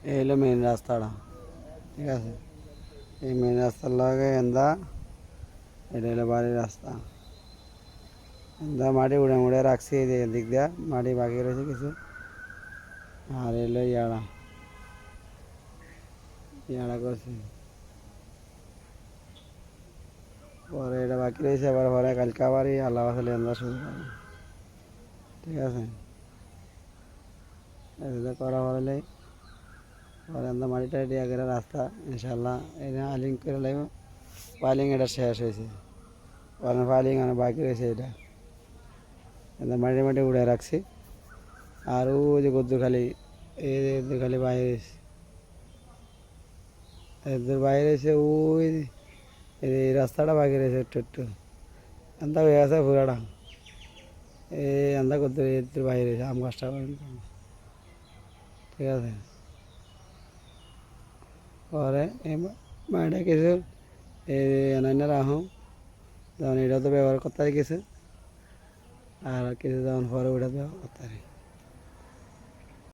এই হলো মেন রাস্তাটা, ঠিক আছে। এই মেন রাস্তার লগে এন্দা, এটা হলো বাড়ির রাস্তা। এন্দা মাটি উড়ে মুড়ে রাখছি, এই যে এদিক দিয়া মাটি বাকি রয়েছে কিছু। আর এলো ইয়াড়া, ইয়াড়া করছি। পরে এটা বাকি রয়েছে, আবার পরে কালকে আবার এই আল্লাহ আসলে এন্দা শুরু করবো, ঠিক আছে। এটা করা হলে পরে এন্দা মাটিটা দিয়ে গেলে রাস্তা ইনশাল্লাহ এটা আলিং করে লাগবে। পাইলিং এটা শেষ হয়েছে, পরে পাইলিং আর বাকি রয়েছে এটা। এন্দা মাটি মাটি উড়ে রাখছি। আর ওই যে গদ্দুরখালি, এই যে গদ্দুরখালি বাইরে এসে, এদের বাইরে এসে ওই এই রাস্তাটা বাকি রয়েছে একটু একটু। এন্দা হয়ে গেছে পুরাটা, এই এন্দা গদ্দুর এদের বাইরে এসে আম গাছটা পর্যন্ত, ঠিক আছে। পরে এই মাটিটা কিছু এই অন্যান্য রাখুন, যেমন এটা তো ব্যবহার করতে কিছু, আর কিছু যেমন পরে ওটা ব্যবহার করতে পারি।